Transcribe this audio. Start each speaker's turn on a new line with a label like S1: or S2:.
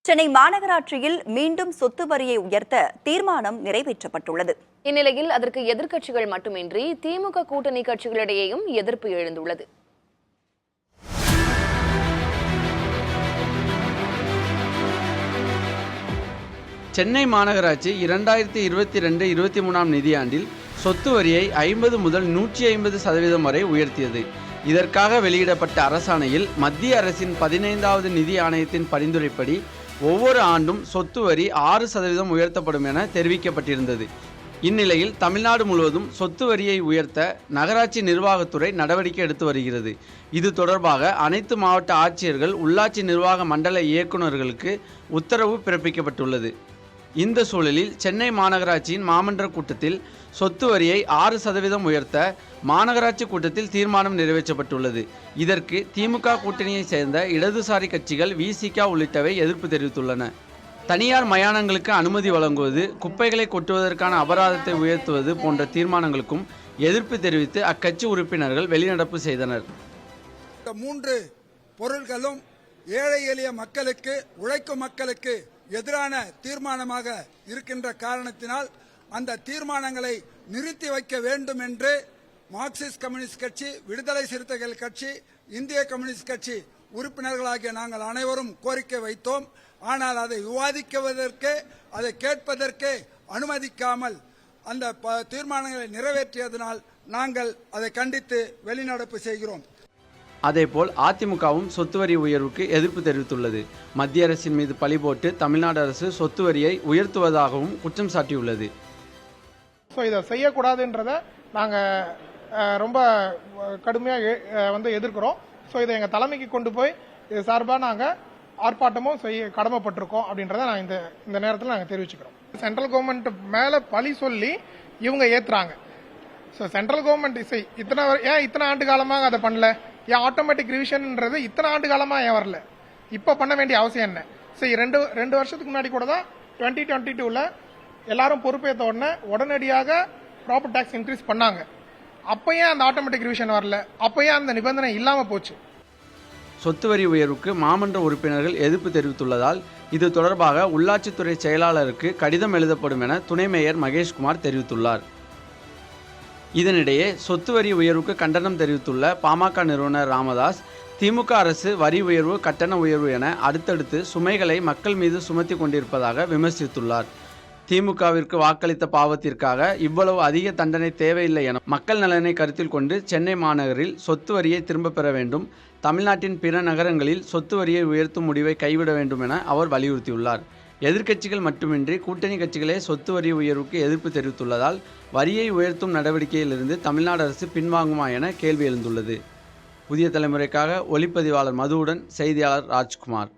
S1: சென்னை மாநகராட்சியில் மீண்டும் சொத்து வரியை உயர்த்த தீர்மானம் நிறைவேற்றப்பட்டுள்ளது.
S2: இந்நிலையில் அதற்கு எதிர்க்கட்சிகள் மட்டுமின்றி திமுக கூட்டணி கட்சிகளிடையேயும் எதிர்ப்பு எழுந்துள்ளது.
S3: சென்னை மாநகராட்சி 2022-23 நிதியாண்டில் சொத்து வரியை 50 முதல் 150% வரை உயர்த்தியது. இதற்காக வெளியிடப்பட்ட அரசாணையில் மத்திய அரசின் 15வது நிதி ஆணையத்தின் பரிந்துரைப்படி ஒவ்வொரு ஆண்டும் சொத்து வரி 6% உயர்த்தப்படும் என தெரிவிக்கப்பட்டிருந்தது. இந்நிலையில் தமிழ்நாடு முழுவதும் சொத்து வரியை உயர்த்த நகராட்சி நிர்வாகத்துறை நடவடிக்கை எடுத்து வருகிறது. இது தொடர்பாக அனைத்து மாவட்ட ஆட்சியர்கள், உள்ளாட்சி நிர்வாக மண்டல இயக்குநர்களுக்கு உத்தரவு பிறப்பிக்கப்பட்டுள்ளது. இந்த சூழலில் சென்னை மாநகராட்சியின் மாமன்ற கூட்டத்தில் சொத்து வரியை 6% உயர்த்த மாநகராட்சி கூட்டத்தில் தீர்மானம் நிறைவேற்றப்பட்டுள்ளது. இதற்கு திமுக கூட்டணியை சேர்ந்த இடதுசாரி கட்சிகள், விசிக உள்ளிட்டவை எதிர்ப்பு தெரிவித்துள்ளன. தனியார் மயானங்களுக்கு அனுமதி வழங்குவது, குப்பைகளை கொட்டுவதற்கான அபராதத்தை உயர்த்துவது போன்ற தீர்மானங்களுக்கும் எதிர்ப்பு தெரிவித்து அக்கட்சி உறுப்பினர்கள் வெளிநடப்பு செய்தனர்.
S4: இந்த மூன்று பொருள்களும் ஏழை எளிய மக்களுக்கு, உழைக்கும் மக்களுக்கு எதிரான தீர்மானமாக இருக்கின்ற காரணத்தினால் அந்த தீர்மானங்களை நிறுத்தி வைக்க வேண்டும் என்று மார்க்சிஸ்ட் கம்யூனிஸ்ட் கட்சி, விடுதலை சிறுத்தைகள் கட்சி, இந்திய கம்யூனிஸ்ட் கட்சி உறுப்பினர்களாகிய நாங்கள் அனைவரும் கோரிக்கை வைத்தோம். ஆனால் அதை விவாதிக்குவதற்கு, அதை கேட்பதற்கு அனுமதிக்காமல் அந்த தீர்மானங்களை நிறைவேற்றியதனால் நாங்கள் அதை கண்டித்து வெளிநடப்பு செய்கிறோம்.
S3: அதேபோல் அதிமுகவும் சொத்து வரி உயர்வுக்கு எதிர்ப்பு தெரிவித்துள்ளது. மத்திய அரசின் மீது பழி போட்டு தமிழ்நாடு அரசு சொத்து வரியை உயர்த்துவதாகவும் குற்றம் சாட்டியுள்ளது.
S5: இதை செய்யக்கூடாதுன்றதை நாங்கள் ரொம்ப கடுமையாக எதிர்க்கிறோம். இதை எங்கள் தலைமைக்கு கொண்டு போய் இது சார்பாக நாங்கள் ஆர்ப்பாட்டமும் செய்ய கடமைப்பட்டிருக்கோம் அப்படின்றத நான் இந்த நேரத்தில் நாங்கள் தெரிவிச்சுக்கிறோம். சென்ட்ரல் கவர்மெண்ட் மேலே பழி சொல்லி இவங்க ஏற்றுறாங்க. சென்ட்ரல் கவர்மெண்ட் இத்தனை ஆண்டு காலமாக அதை பண்ணல, ஏன் ஆட்டோமேட்டிக் ரிவிஷன்ன்றது இத்தனை ஆண்டு காலமாக ஏன் வரல, இப்போ பண்ண வேண்டிய அவசியம் என்ன? ரெண்டு வருஷத்துக்கு முன்னாடி கூட தான் 2022 எல்லாரும் பொறுப்பேற்ற உடனடியாக ப்ராப்பர்ட்டி டாக்ஸ் இன்க்ரீஸ் பண்ணாங்க. அப்போ ஏன் அந்த ஆட்டோமேட்டிக் ரிவிஷன் வரல? அப்போ ஏன் அந்த நிபந்தனை இல்லாமல் போச்சு?
S3: சொத்து வரி உயர்வுக்கு மாமன்ற உறுப்பினர்கள் எதிர்ப்பு தெரிவித்துள்ளதால் இது தொடர்பாக உள்ளாட்சித்துறை செயலாளருக்கு கடிதம் எழுதப்படும் என துணை மேயர் மகேஷ்குமார் தெரிவித்துள்ளார். இதனிடையே சொத்து வரி உயர்வுக்கு கண்டனம் தெரிவித்துள்ள பாமக நிறுவனர் ராமதாஸ், திமுக அரசு வரி உயர்வு, கட்டண உயர்வு என அடுத்தடுத்து சுமைகளை மக்கள் மீது சுமத்தி கொண்டிருப்பதாக விமர்சித்துள்ளார். திமுகவிற்கு வாக்களித்த பாவத்திற்காக இவ்வளவு அதிக தண்டனை தேவையில்லை என மக்கள் நலனை கருத்தில் கொண்டு சென்னை மாநகரில் சொத்து வரியை திரும்ப பெற வேண்டும், தமிழ்நாட்டின் பிற நகரங்களில் சொத்து வரியை உயர்த்தும் முடிவை கைவிட வேண்டும் என அவர் வலியுறுத்தியுள்ளார். எதிர்க்கட்சிகள் மட்டுமின்றி கூட்டணி கட்சிகளே சொத்து வரி உயர்வுக்கு எதிர்ப்பு தெரிவித்துள்ளதால் வரியை உயர்த்தும் நடவடிக்கையிலிருந்து தமிழ்நாடு அரசு பின்வாங்குமா என கேள்வி எழுந்துள்ளது. புதிய தலைமுறைக்காக ஒளிப்பதிவாளர் மதுவுடன் செய்தியாளர் ராஜ்குமார்.